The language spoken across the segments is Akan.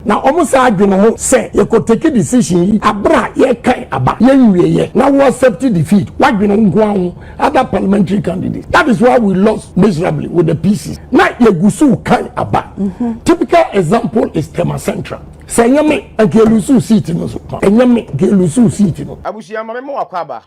na omo sa adwene ho se ye ko take decision abra ye kan aba ye nwiye na wo accept defeat wadwene nko an other parliamentary candidates. That is why we lost miserably with the PCs. Na ye gusu kan aba. Typical example is Tema Central. Senyame agelusu seat no so. Enyame gelusu seat no. Abusia mame mo akwaba.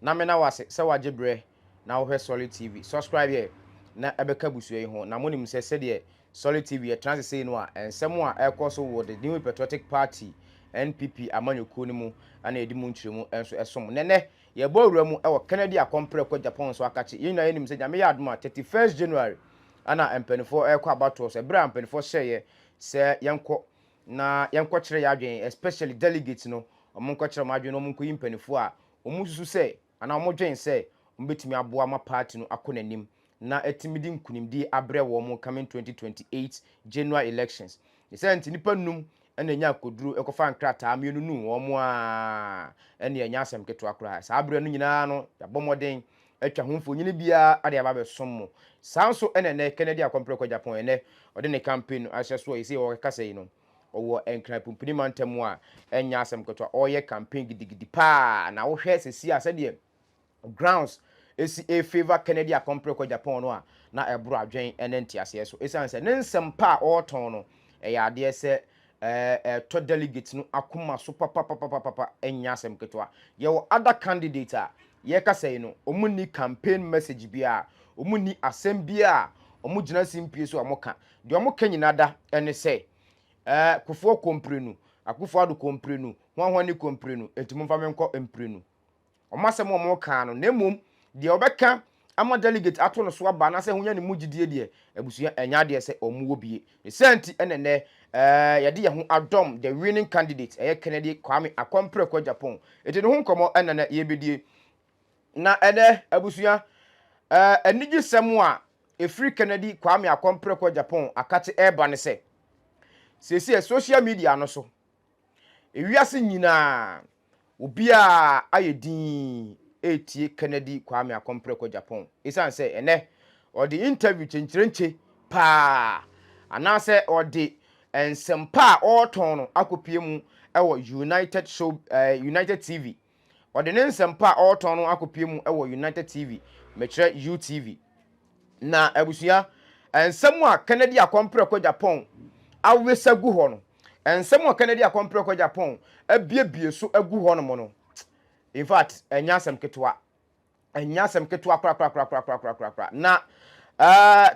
Na me na wase se wagebre na wo hwe Solid TV. Subscribe here na ebeka busu yi ho. Na monim se de Solid TV e trans say no a ensem a ekoso wo the New Patriotic Party NPP amanyoko ni mu ana edi mu nkyeremu enso esom. Nene ye bo wura mu e wo Kennedy akompre ko Japan so akachi. Yin na yenim se nyame ya adoma 31st January ana empenifo ekọ abato se bra empenifo sheye se yenko na yenko kire ya adwen especially delegates no omonko kire ma adwen no omonko yimpenifo a omususu se ana omodwen se ombetimi aboa ma party no akonanim na etimidi nkunimdi abre wo mo coming 2028 January elections. Isenti nipa num ena nya koduru ekofa nkrata amienu nu wo mo a ena enya asem keto akora sa abre no nyina no yabomoden atwa homfo nyine bia ade aba be sommo sanso ene Kennedy akompre ko Japan ene ode ne campaign ahyeso isi wo kasa yi no owo enkra pumpini mantemu a enya asem keto oye campaign gidigidi pa na wo hwe sesi asede grounds esi a favor Kennedy akompre ko Japan no a na ebro adwen ene ntiase so esi anse ne nsem pa oton no ya ade se to delegate no akoma so papa enya asem keto ye wo other candidate a ye ka say no omuni campaign message bia omuni asem bia omu gina simpie so amoka de omoka nyina da ene say kufo komprenu akufo ado komprenu hwanhwani komprenu etumu fa menko emprenu omasem omoka no nemum de obeka ama delegate ato no so aba na se hunya ne mugidie de abusua enya de se omuwo bie senti enene yade ye ho adom the winning candidate Kennedy Kwame akompre ko Japan eti ne ho nkomo enene ye bedie na ene abusua enigi semu a efri Kennedy Kwame akompre ko Japan akate eba ne se sesi social media no so ewiase nyina obi a ayedin etie Kennedy Kwame akompre ko Japan isan se ene odi interview chenchirenche pa anase odi ensempa oton no akopie mu ewo United TV odi ne nsempa oton no akopie mu ewo United TV mekire UTV na abusia ensemu a Kennedy akompre ko Japan awesa gu ho no ensemu a Kennedy akompre ko Japan abiebie so agu ho no mo no in fact enyasem ketwa kra na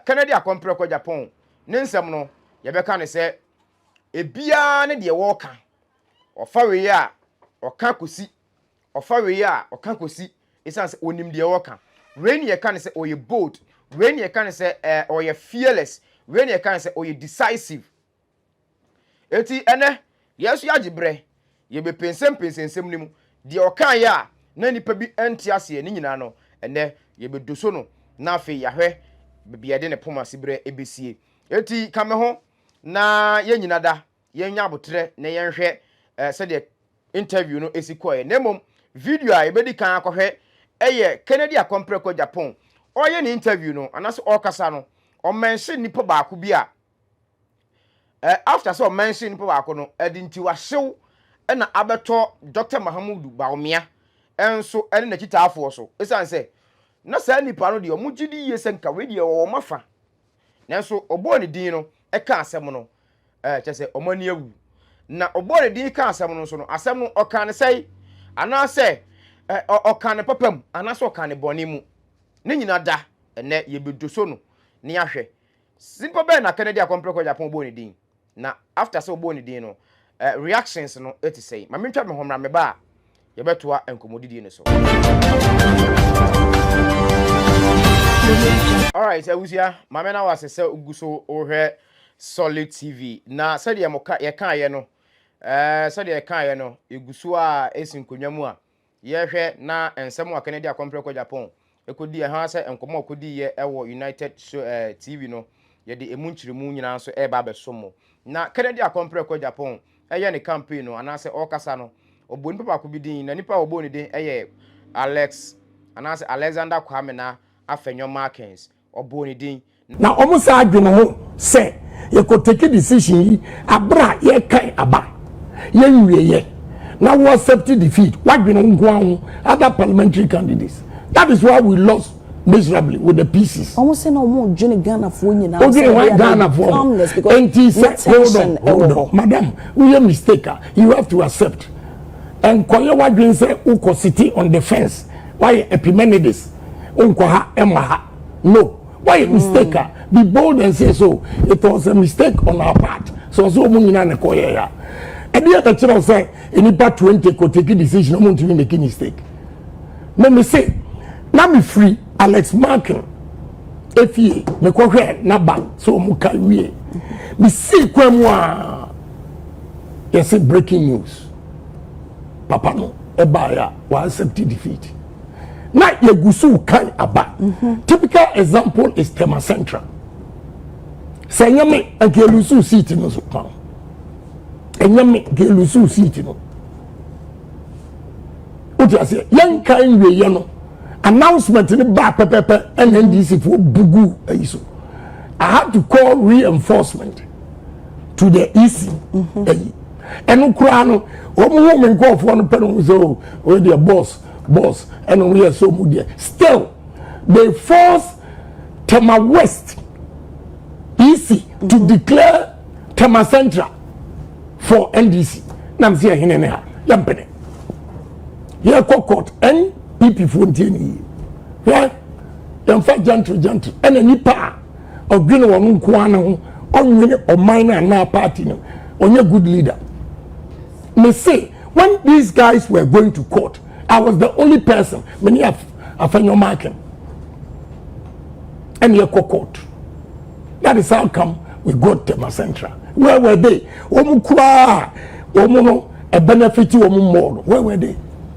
Kennedy akompre ko Japan ne nsem no ye beka ne se ebia ne de woka ofawe ya oka kosi ofawe ya oka kosi isanse onim de woka when ye kan se oye bold when ye kan se oye fearless when ye kan se oye decisive eti ene yesu yagibre ye be pensem nimu de oka ya na nipa bi entiase ni nyina no ene ye be doso no na afi yahwe bibia de ne poma sibre ebesie eti kame ho na ye nyina da ye nya abotre na ye nhwe se de interview no esikoye nemom video a ebedi kan akohwe eye Kennedy akompre ko Japan oye ni interview no anase okasa no o mention nipa baako bi a after so mention nipa baako no edinti wa hyew na abeto Dr. Mahamudu Baumia enso ene na kitafo so esanse na sa nipa no de omugidi yese nka we de o mafa nanso obo ne din no eka asem no chese omani awu na obo ne din ka asem no so no asem no oka ne sei anase oka ne papam anase oka ne boni mu ne nyina da ene ye bedoso no ne ahwe simple be na Kennedy akompre ko Japan obo ne din na after so obo ne din no reactions no eti sei ma mentwa me homra me ba ye betoa enkomodidi ne so. All right, awusia mama na wasese uguso ohwe Solid TV na sede ye kan ye no sede ye kan ye no eguso a esinkonwa mu a ye hwe na ensem a Kennedy akompre ko Japan ekodi ye ha se enkomo okodi ye ewo United TV no ye de emunchiremu nyina so eba besomo na Kennedy akompre ko Japan eye ne campaign no anase okasa no oboni papa ko bidin na nipa oboni den eye Alex anase Alexander Kwame na Afenyo Markins oboni din na omusa adwene ho se you could take a decision abra ye kai aba ye now we accept defeat what we know other parliamentary candidates. That is why we lost miserably with the pieces. Almost no more Johnny Ghana for you now. Okay, Ghana for hold on, madam, we are mistaken. You have to accept. And Koya Wadwin say Uko city on the fence. Why Epimenides? Unkoha Emaha. No. Why mistaken? Be bold and say so. It was a mistake on our part. So Munina and Koya. And the other channel say in part 20 could take a decision on to make a mistake. Let me say, now me free Alex Markin. If ye me ko hwe na ba so mu ka wie. Me see kwam a yes breaking news. Papa no eba ya wa accept defeat. Na ye gusu kan aba. Typical example is Tema Central. Say nyame ankelusu seat no so pa. Enyame ankelusu seat no. Oja say yan kan wie ye no. Announcement in the back pepe and NDC for bugu ayiso. I had to call reinforcement to the EC. And Ukraino, woman call for one penny so or their boss, and we are so moody. Still, they forced Tema West EC to declare Tema Central for NDC. Namsia Hinena, Yampene. Here court NPP Fontaine. Right? Then fight gentle. And a nipa or green or Mukuana or minor and now party on your good leader. May say, when these guys were going to court, I was the only person, many of Afenyo Markin. And your court. That is how come we got Tema Central. Where were they? Omukwa, Omono, a benefit to more. Where were they?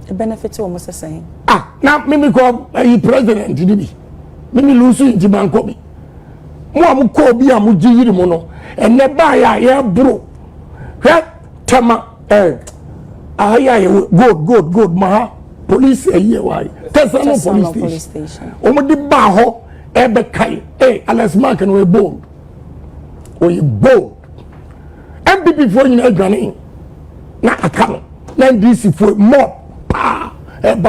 A benefit to almost the same. Now, Mimi call a president, Mimi lose in Jibankobi. Muamuko be a Muji mono, and never ya bro. Tema, good, Maha, police a year why. Tesano police station. Omodi Baho, Ebekai, Alex Markin were bold. Or you bold. MPP for you, Granny. Now, I come. Then this is for more. What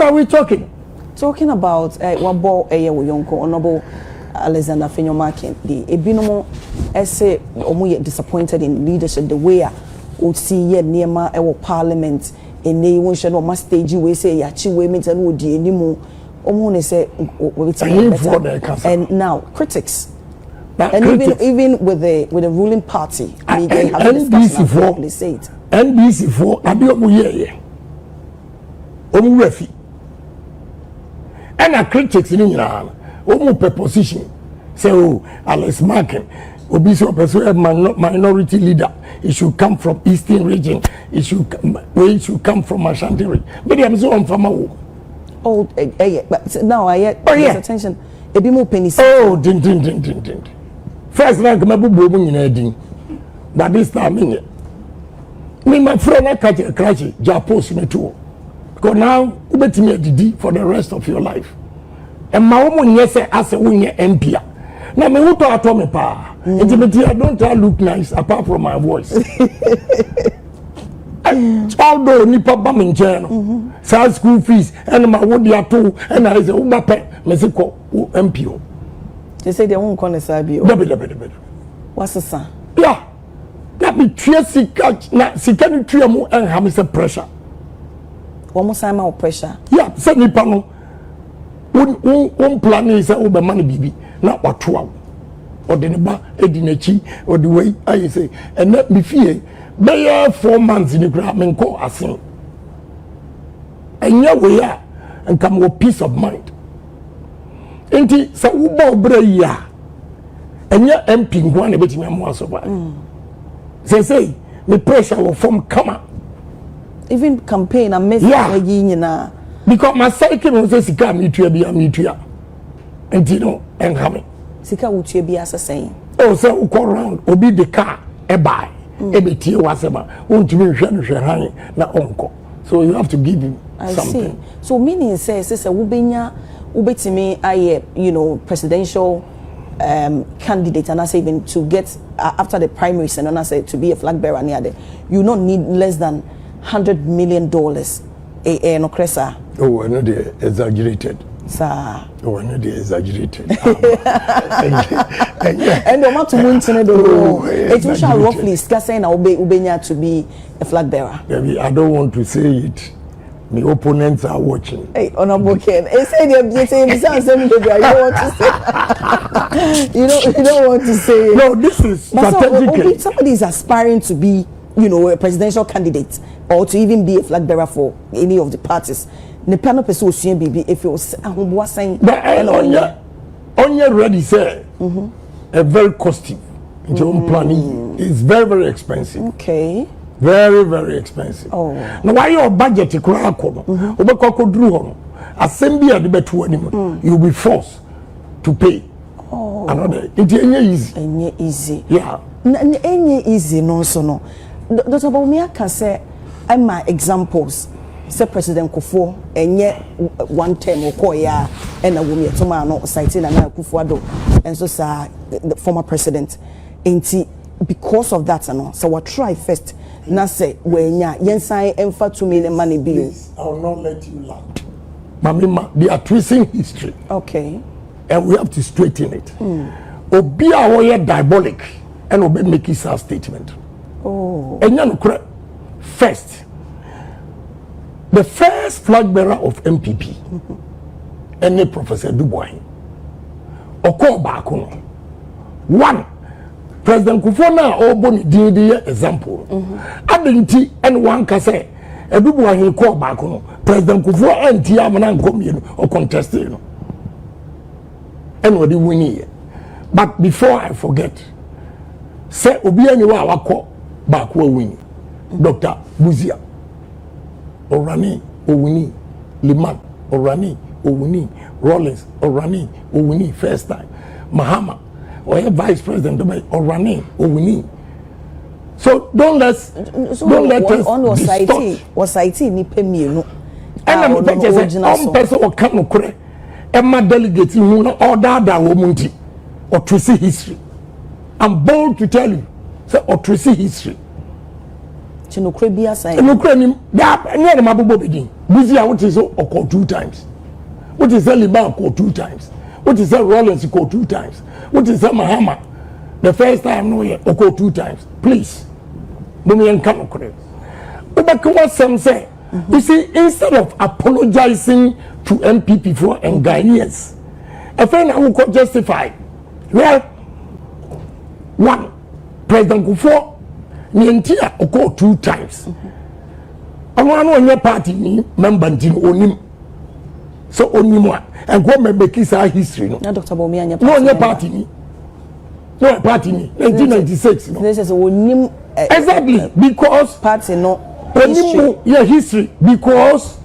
are we talking? Talking about Wabo Yonko Honorable Alexander Afenyo Markin. The Ebinomo essay omu disappointed in leadership the way we see ye near our parliament and they won't show no stage we say yachi women and would ye anymore. Omu say and now critics. And even with the ruling party, they have a discussion about they say it. NBC for Abiomu ye Omu refi and a critics in Iran Omu position say oh Alex Markin Obiso persuade minority leader it should come from Eastern region it should come from Ashanti region but I'm so on from but now I attention a bit more penny din first rank mabubu in but this time me my friend I catch a crash japos in a tour because now you bet me a DD for the rest of your life and my woman yes as a winner MP now me who to me pa intimate I don't look nice apart from my voice although nipa bamin channel sad school fees and my would ya too and I say ubape mesiko MPO they say they won't call a sabio what's the son yeah. That be tracy catch na sikani triamu and have some pressure. Almost time out pressure. Yeah, send me pano. One plan is over money bibi, not what 12. Or the neba edinechi or the way I say, and let me fear. They 4 months in the ground and call us in. And here we are, and come with peace of mind. Enti sa ubo breya. And your MP one a bit more survive. Say the pressure will form come up. Even campaign and message because my cycle was a sika mutual and you know and coming. Sika would be as a saying. Oh, so we go around obi the car a buy a bit was about won't be hanging na uncle. So you have to give him something. See. So meaning says it's a ubenya ubetimi I presidential candidate, and I say even to get after the primaries, and I say to be a flag bearer near there, you don't need less than $100 million. No cresa. Oh, I know they exaggerated. Sir. Oh, I know they exaggerated. And no matter what, it was roughly saying Ubenya to be a flag bearer. I don't want to say it. The opponents are watching. Hey, Honorable Ken, you don't want to say. You don't want to say. No, this is strategically. Somebody is aspiring to be, a presidential candidate or to even be a flag bearer for any of the parties. The panel person baby if it was saying. But on your ready say, a very costly. Planning is very, very expensive. Okay. Very, very expensive. Oh. Now, why your budget is quite you'll be forced to pay. Oh. Another. It's easy. Easy. Yeah. Easy, no, so no. Dr. Bawumia can say, I'm my examples. Say President Kufuor, and yet one term or Koya, and a woman tomorrow citing and Kufuor, and so, sir, the former president. Because of that, so what try first. Na say when ya yensan emfa 2 million money bill. I will not let you laugh. Mamima, they are twisting history. Okay. And we have to straighten it. Obi a diabolic and obi make his statement. Oh. And you first, the first flag bearer of NPP, any Professor Dubois, Oko Bakuno. One. President Kufuor na oboni di example. Adenti and one can say everyone he call back President Kufuor anti amana nkomi or contest and what winning. But before I forget, say obi anyiwa awako back win. Dr. Buzia Orani Owini Liman Orani Owini Rollins Orani Owini first time Mahama or a vice president or running or winning. So don't let us was IT ni pemi no. And I'm just person or come kure. Emma delegate who no order that woman or tracy history. I'm bold to tell you, say or tracy history. Chinokre bia say. Chinokre ni that near the mabubo begin. Busy I want to so or call 2 times. What is Liban call 2 times? What is that Rollins call 2 times? What is that Mahama? The first time no here, or call 2 times. Please. Bumi and Kanokre. But what some say, you see, instead of apologizing to NPP for and Ghanaians, a friend who could justify. Well, one, President Kufuor, Nientia or call 2 times. I want to know party ni member onim. So onimwa and go me bekisa history no. Na Dr. Bawumia nya party. No party ni. No party ni 1996 no. This is onim exactly because party no history. Yeah, history because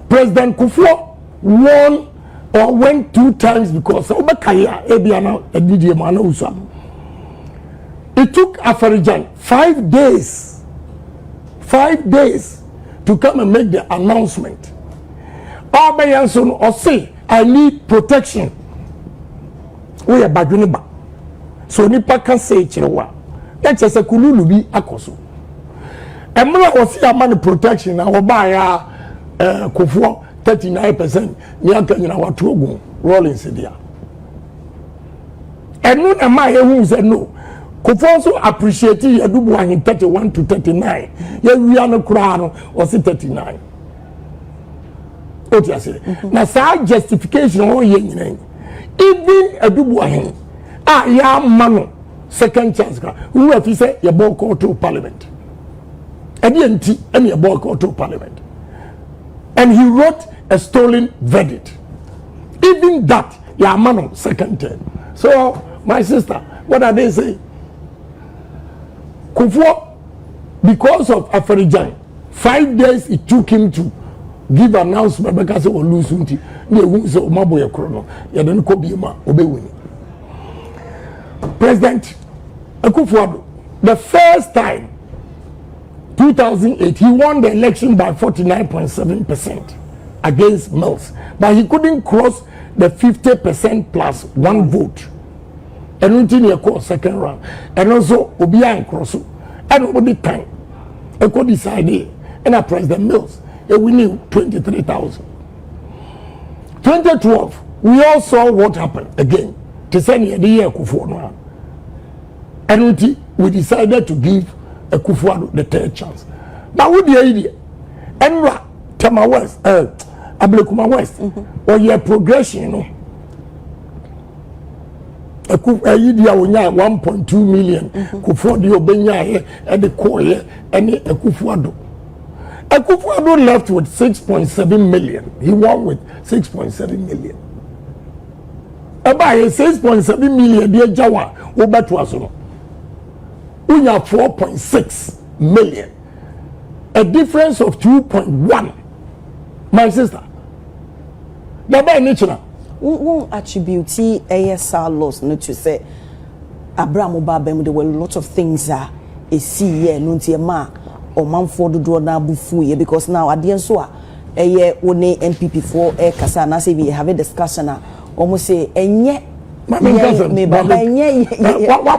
President Kufuor won or went 2 times because Obakaya Ebiana Edidie Mana Usa. It took Afarijan 5 days. 5 days to come and make the announcement. Obayanson or say I need protection. We are baduniba. So nipa can say chirewa. That's just a kululu bi akoso. Emra was see man protection na obaya Kufuor 39%. Nianka nyina watu ogun Rollins dia. Enu na ma who said no. Kufuor also appreciate Yadubu and 31 to 39. Ye we are no kra no was 39. What you say? Now, say justification or even Adubuahin. Ya mano second chance. Who have you said your ball call to parliament? And your ball call to parliament. And he wrote a stolen verdict. Even that, ya mano second term. So, my sister, what are they saying? Kufuor, because of Afarijan, 5 days it took him to give announcement because we lose unti ne hu so mabo ye kro no ye den ko bi ma obewini. President Akufo-Addo, the first time 2008 he won the election by 49.7% against Mills, but he couldn't cross the 50% plus 1 vote. and until you call second round and also obi an cross and nobody time e go decide and a President Mills we knew 23,000. 2012 we all saw what happened again to send the year Kufuor and until we decided to give a Kufuor the third chance. Now with the idea and Tama West Ablekuma West or your progression, you know. A idea will 1.2 million Kufuor the Obenya and the core and a Kufuor. A Kufuor left with 6.7 million. He won with 6.7 million. About 6.7 million, dear Jawa, over to us. We have 4.6 million. A difference of 2.1. My sister. The by nature. Won't attribute ASR loss not to say Abraham Obabem there were a lot of things that a see here no ma or man for the draw now bufu because now at the end so a year one NPP for a kasa na say we have a discussion almost say enye what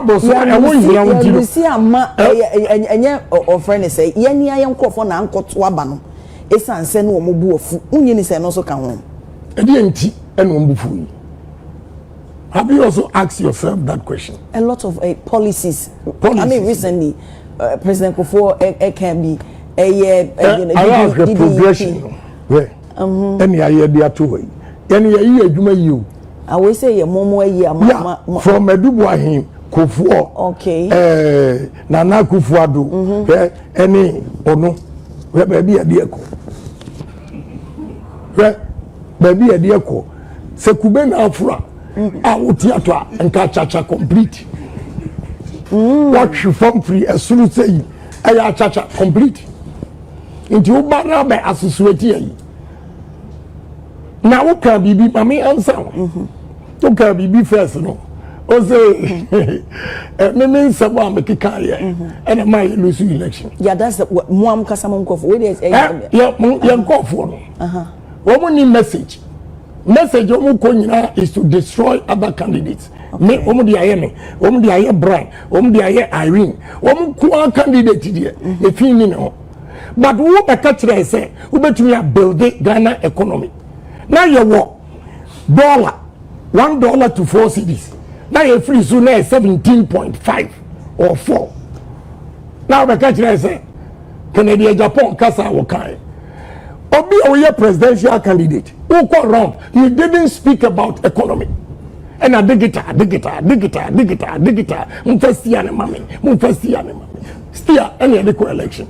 boss I want you see ama enye or friend say yeni ayen kofo na ankoto aba no esan se no mo bu ofu unyi ni se no so ka ho e have you also asked yourself that question? A lot of policies. I mean, recently, President Kufuor can be a progression. Where? Any idea there too? Any year you? I will say a more year. From Edubu him Kufuor. Okay. Nana Kufuor any ono. Where baby a dear ko. Where baby a dear ko. Sekuben Afra. Our theatre and Kachacha complete. What she from free as soon as say I chacha complete. Into Ubana by associate. Now what can be my answer? What can be first no? O say me someone make a career and I might lose election. Yeah, that's what Muam Kasamon where is young for. What need message? Message is to destroy other candidates. Me the aye Brian, the aye Irene, candidate here. If you know, but who be catch say, who bet me build Ghana economy. Now you walk $1 to 4 cities. Now you free soon 17.5 or 4. Now be catch say, Canadian Japan kasa wakai. Obi Oye presidential candidate. Who got wrong? You didn't speak about economy. And a digital. Still, any other election.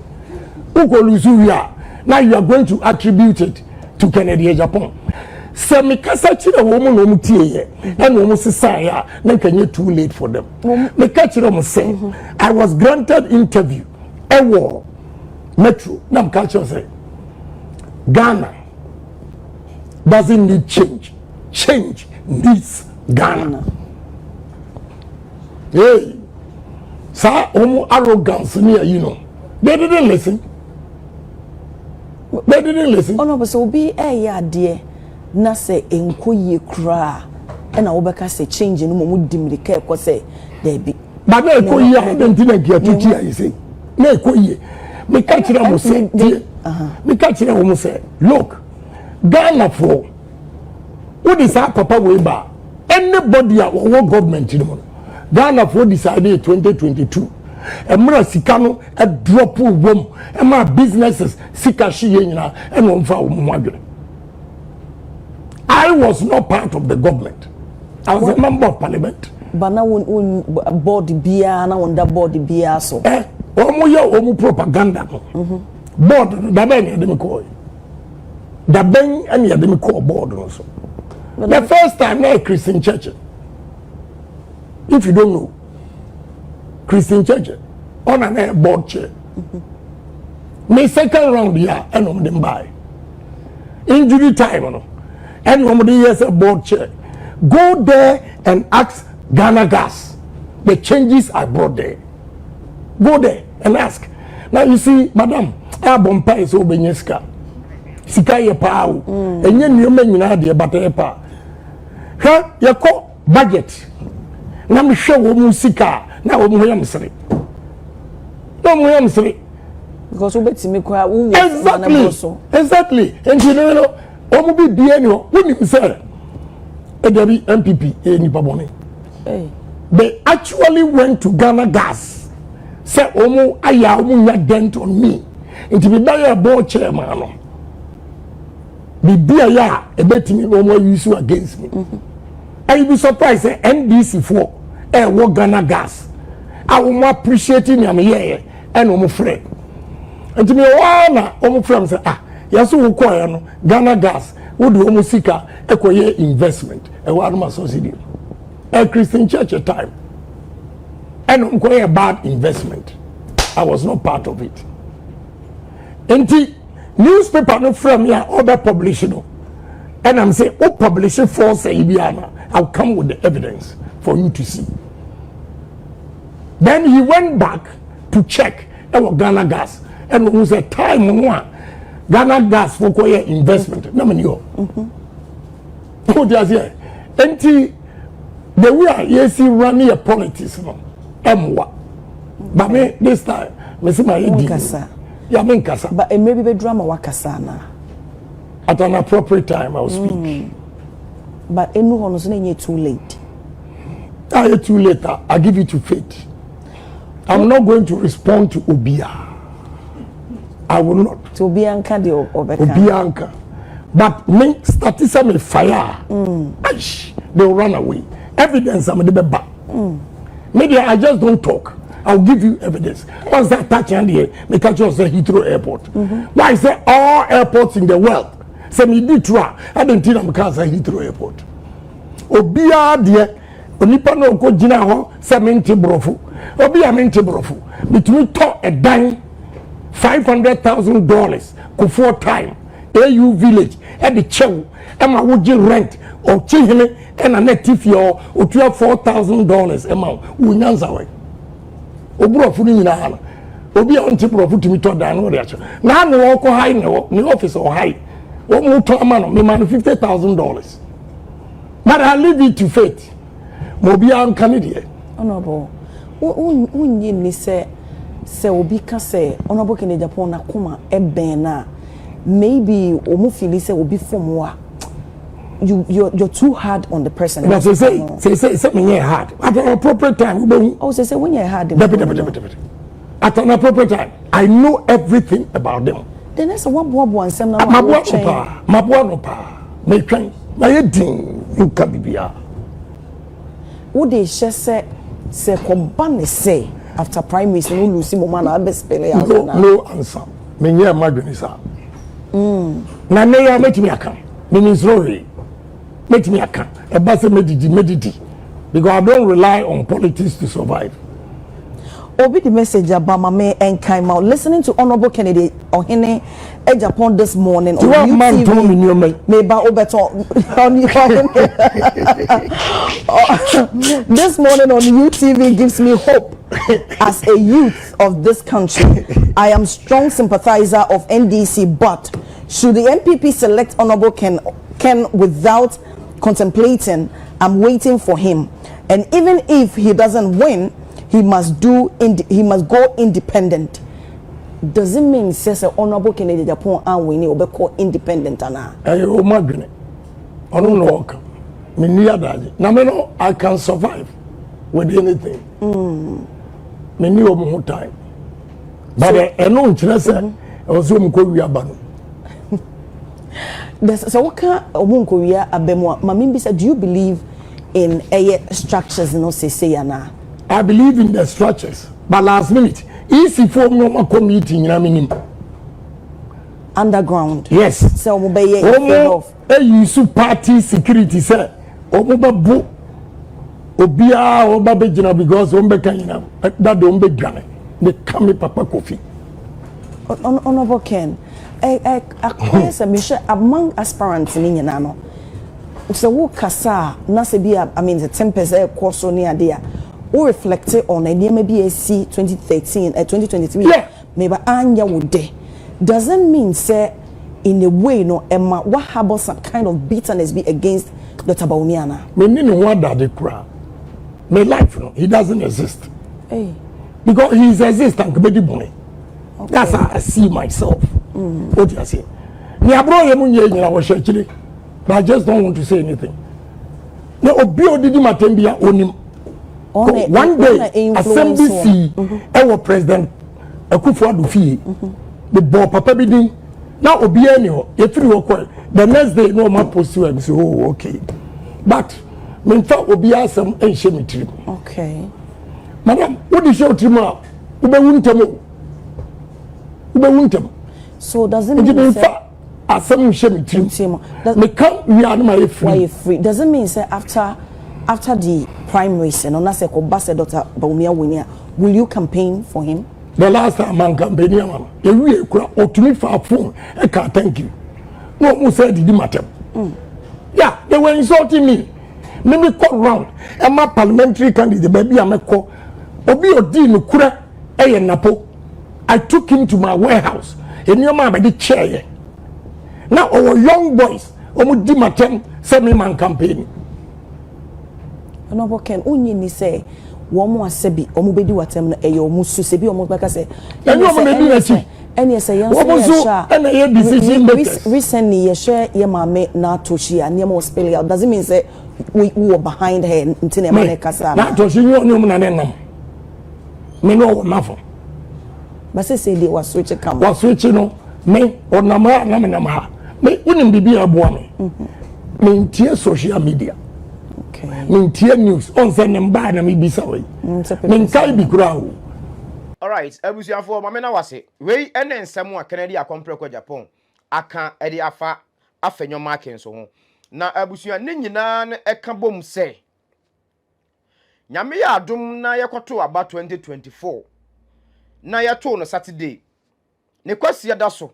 Who go lose you are? Now you are going to attribute it to Canadian Japan. So me kasa chira woman no mutie and no musaya na kanye too late for them. Me kachira mo say I was granted interview. Ewo Metro. Nam culture say Ghana doesn't need change. Change needs Ghana. Hey, sir, arrogance near you know. They didn't listen. Oh no, but so be a dear. Na say enko ye kra. And I obeka say change no mo dim the care ko say there be. But na enko ye I don't think you to you say. Na enko ye. Me catch them say. Me catch them say. Look. Ghana for what is our papa way back? Anybody at our government, you know, Ghana for decided 2022. And more Sikano a drop of room, and my businesses Sikashi and one for I was not part of the government. I was a member of parliament. But now on board the beer, now on that board the beer so. Omu propaganda. Board the ben call. The ben and you call board also. The first time na Christian church. If you don't know, Christian church on a board chair. My second round here and on them buy. Injury time and on the years a board chair. Go there and ask Ghana Gas the changes I brought there. Go there and ask. Now you see, madam, I bompa is obenyeska. Sika ye pa o. Enye nneoma nyina de bata ye pa. Ha ye ko budget. na me hwe wo mu sika na wo mu yam sere no mu yam sere because we betimi kwa wo exactly and you know wo mu bi die ni wo ni say edabi NPP ni babone they actually went to Ghana Gas say omu aya omu nya dent on me nti bi buy a board chairman no bi bia ya ebetimi omu use against me I be surprised say NDC for wo Ghana Gas I will more appreciating am here and omu friend nti me wana omu friend say yaso wo koya no Ghana Gas wo do omu sika ekoye investment e wa no society a Christian church at time and a bad investment. I was not part of it. And the newspaper no from here other publishing and I'm saying oh publishing for say Ibiana I'll come with the evidence for you to see. Then he went back to check our Ghana Gas and it was a time one Ghana Gas for investment. No man you. Oh there's here. And the way yes running a politics no emwa but me this time me see my yeah me nkasa but maybe be drama wakasa na at an appropriate time I will speak but enu hono so na too late too late I give it to faith I'm not going to respond to Obia I will not to Obianka de Obianka but me statisa me fire they will run away evidence I'm the back. Maybe I just don't talk. I'll give you evidence. Once that touch and here, they catch us at Heathrow Airport. Why is there all airports in the world? Say me did try. I don't think I'm because at Heathrow Airport. Obia dear, onipa no ko gina ho say mente brofu. Obia mente brofu. Between talk a dime $500,000 ko 4 time. AU village at the chew. Emma would you rent or chihene and a net if you're or $4,000 amount. Unyanza way. Obro funi na hala. Obi on tip of to me to dan no reaction. Now no walk high no office or high. What more to a man me man $50,000. But I leave it to fate. Mobia Canadian. Honorable. Unyi ni se obi ka se honorable Kennedy Japan na kuma ebena. Maybe omu feel say obi form wa. You're too hard on the person. But say me hard. At an appropriate time. Oh, say when you're hard. At an appropriate time. I know everything about them. Then that's a one and some now. Mabuano pa. Me train. My thing you can be here. What they just say Kobane say after Prime Minister no Lucy Momana Abespele. No answer. Me near Markin sir. Na me ya make me account. Me means sorry. Make me account. A bus medidi. Because I don't rely on politics to survive. Obi the message Abama me and came out listening to Honorable Kennedy Ohene Japan this morning on UTV. This morning on UTV gives me hope as a youth of this country. I am strong sympathizer of NDC, but should the NPP select Honorable Ken without contemplating, I'm waiting for him. And even if he doesn't win, he must go independent. Does it mean says a Honorable Kennedy Japan and we need to be independent ana? Oh my goodness. I don't know. Me no, I can survive with anything. Me need more time. But I know interest. I was going to go abano. So what can Omunko we abemo? Mamimbi said, do you believe in structures? No say ana. I believe in the structures, but last minute, easy for no committee in a minimum. Underground. Yes. So mobile use party security sir. Omobabu Obia Obabejina because Ombekana that don't be granted. They come Papa Kofi. Honorable Ken, I among aspirants in Yanano. So what Kasa Nasibia, I mean the tempest course on near there. Or reflected on a near maybe a C 2013 2023. Yeah. Maybe Anya would day. Doesn't mean say in a way no Emma what harbors some kind of bitterness be against the Tabaumiana. Me no what that they cry. my life, no, he doesn't exist. Hey. Because he is existent, okay. That's how I see myself. What do you say? I just don't want to say anything. Now, Obio did Matembia on him. One day, Assembly our president, Akufo-Addo, the board Papa Bidin. Now, Obianio, the next day, no more post to him. So, oh, okay. But, me thought Obia some ancient trip. Okay. Madam, what is your tomorrow? So doesn't mean say asem shame trim. Me come we are my free. Doesn't mean say after the primaries and on say ko base Dr. Bawumia Winia, will you campaign for him? The last time man campaign man, we kura otumi for phone. I can't thank you. No mo say did matter. Yeah, they were insulting me. Me call round. And my parliamentary candidate baby am call. Obi odi no kura eye napo. I took him to my warehouse. And your man by the chair. Now our young boys, di matem semi-man campaign. No, can only ni say one more sebi, bedi watem na eyo musu sebi baka say. And you may be a and yes, I recently you share your mame na toshi and more spell out. Doesn't mean say we were behind her until a man casa. Not toshi no me no nothing. But say they was switching come. Was switching no me or nama me wouldn't be a boy. Me in social media. Okay. Me in news on send them bad and me be sorry. Me kai be crowd. All right, abusuafo mama na wase. We ene nsem a Kennedy akompre kwa Japan. Aka edi afa Afenyo Markin so ho. Na abusua ne nyina na eka bom se. Nyame ya adom na yekoto aba 2024. Na yato no Saturday. Ne kwasi da so.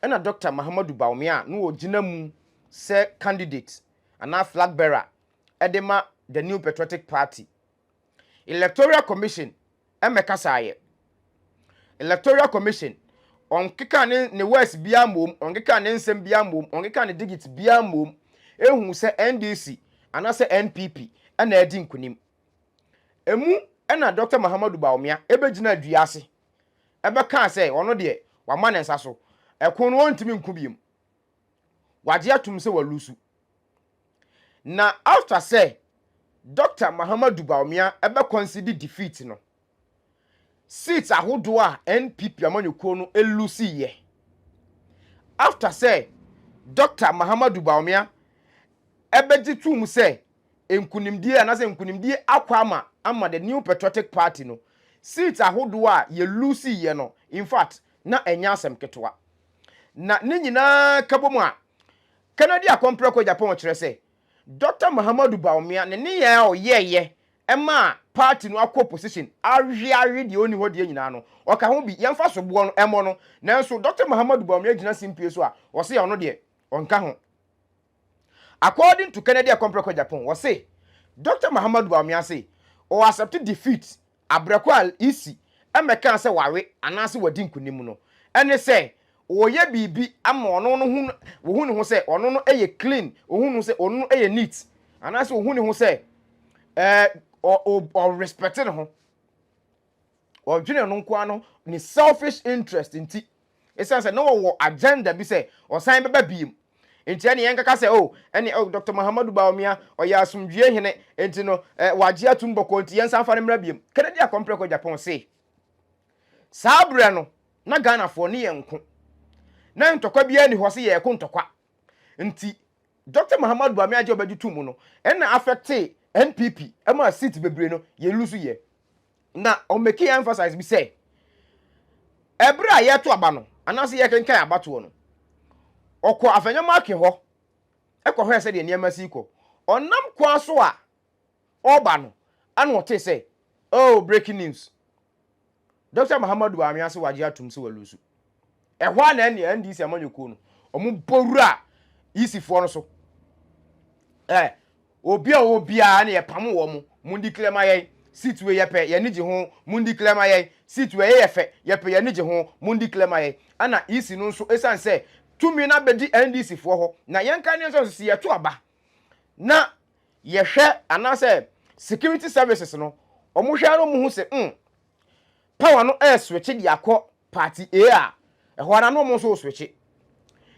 Ena Dr. Mahamudu Bawumia no ogina mu se candidate ana flag bearer edema the New Patriotic Party. Electoral Commission emeka saye. Electoral Commission on kika ne West bia mom, on kika ne nsem bia mom, on kika ne digit bia mom, ehun se NDC ana se NPP ana edi nkunim. Emu ena Dr. Mahamudu Bawumia ebegina aduase. Ebeka say ono de wama ne nsa so. Ekon no ntimi nkubiem. Waje atum se walusu. Na after say Dr. Mahamudu Bawumia ebe consider defeat no. Seats ahodo a NPP amanyuko no elusi ye. After say Dr. Mahamudu Bawumia ebe ditum say enkunimdie anase enkunimdie akwa ama the New Patriotic Party no. Seats ahodo a ye lusi ye no. In fact, na enya asem ketewa. Na ne nyina kabomu a Kennedy akompre kwa Japan kire say Dr. Mahamudu Bawumia ne ye o ye ema party no akọ position ahwe de oni ho de nyina no oka ho bi yemfa so bo no emo no nanso Dr. Mahamudu Bawumia gina simpie so a wo se ono de onka ho. According to Kennedy akompre kwa Japan wo se Dr. Mahamudu Bawumia say o accept defeat abrekwa isi emeka say wawe anase wadi nkunim no ene say oye bibi ama ono no hu wo hu ne ho say ono no eye clean wo hu no say ono no eye neat anase wo hu ne ho say or respecting ho or junior no kwa no ni selfish interest inti esanse no wo agenda bi say o san beba biem enti ene yenkaka say ene Dr. Mahamudu Bawumia oya asumdue hene enti no waje atumboko enti yensan fa ne mra biem Kennedy akompre ko Japan say sabre no na Ghana fo ne yenko na ntokwa bia ni ho se ye ko ntokwa nti Dr. Mahamudu Bawumia je obedi tumu no ena affect NPP ema seat bebre no ye lusu ye na o make emphasize bi say ebra ye to aba no anase ye kenkan abato no okọ Afenyo Markin ho ekọ ho ese de niam asiko onam kwa so a oba no ana o te say breaking news Dr. Mahamudu Bawumia se waje atum se walusu ehwa na NDC amanyoko no omu bowura isifo no so obia na ye pam wo mu mundi klema ye seat we ye pe ye nige ho mundi klema ye seat we ye fe ye pe ye nige ho mundi klema ye ana isi no so esan se tumi na bedi NDC fo ho na yenka ne so si ye to aba na ye hwe ana se security services no omo hwa no mu hu se power no switch di akọ party A ehọ na no mo so switch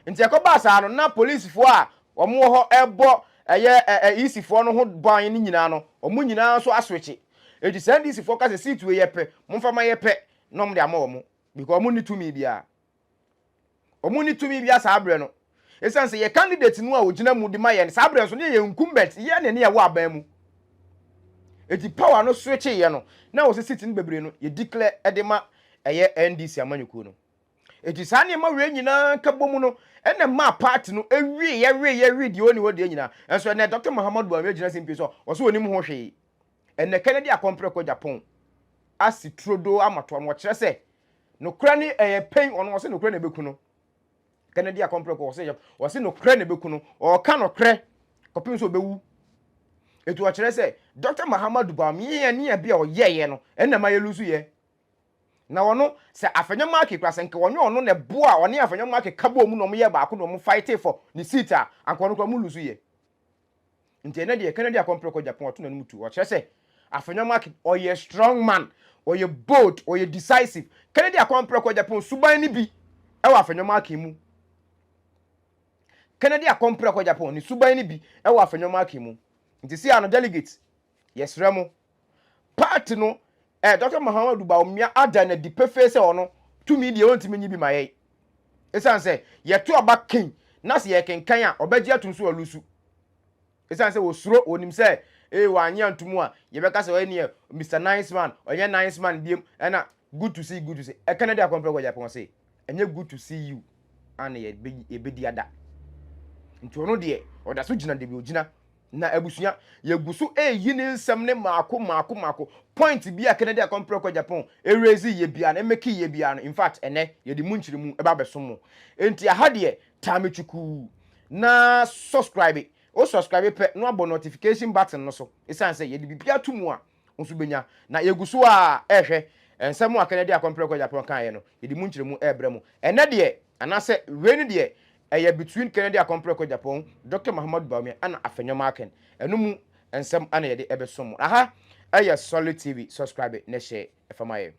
nti ekoba sa no na police fo a omo ho ebo eye isi fo no ho ban ni nyina no omo nyina so aswitch edi send isi fo ka se seat we yepe momfa ma yepe nom de ama omo because omo ni tumi bia sa abre no esan se ye candidate no a ogina mu di ma ye sa abre so ne ye incumbent ye ne ye wo aban mu edi power no switch ye no na wo se seat ni bebre no ye declare edema eye NDC amanyuku no edi sa ne ma we nyina ka bomu no ene ma party no ewie ye di oni wo de nyina enso ne Dr. Muhammadu Buhari gina simpi so wo so oni mu ho hwe ene Kennedy akompre ko Japan asi trodo amato no kire se no kra ni pain ono wo se no kra na beku no Kennedy akompre ko wo se no kra na beku no o ka no kra kopin so bewu etu wo kire se Dr. Muhammadu Buhari ye ne bia o ye no ene ma ye lusu ye na wono se Afenyo Markin kwase nke wonye ono ne boa one Afenyo Markin kabo mu no mo ye baako no mo fight for ni seat a anko no kwa mu lusu ye nti ene de Kennedy akompre ko Japan oto na mu tu wo kire se Afenyo Markin oye strong man oye bold oye decisive Kennedy akompre ko Japan suban ni bi e wa Afenyo Markin mu Kennedy akompre ko Japan ni suban ni bi e wa Afenyo Markin mu nti si ano delegate yes remo party no Dr. Muhammadu Buhari ada na di pefe ono tumi de ontimi nyi bi maye esan se ye to aba king na se ye kenkan a obaji atunso olusu esan se wo suro onim se wa anya ntumu a ye beka se oni Mr. Nice Man onye nice man biem na good to see Canada akompre ko Japan say enye good to see you and ye bedi ada nti ono de oda so gina de bi ogina na abusuya yegusu yini nsem ne maako point bia Canada akompre ko Japan raise ye bia na make ye bia no in fact ene ye di munchiri mu eba besomo enti aha de tamechuku na subscribe pe no abo notification button no so isan say ye di bia tumu a onso benya na yegusu a ehwe ensem a Canada akompre ko Japan kan ye no ye di munchiri mu ebre mu ene de anase we ni de between Canada akompre ko Japan Dr. Muhammadu Buhari and Afenyo Markin enu mu ensem ana ye de ebesom aha Solid TV subscribe na share efamaye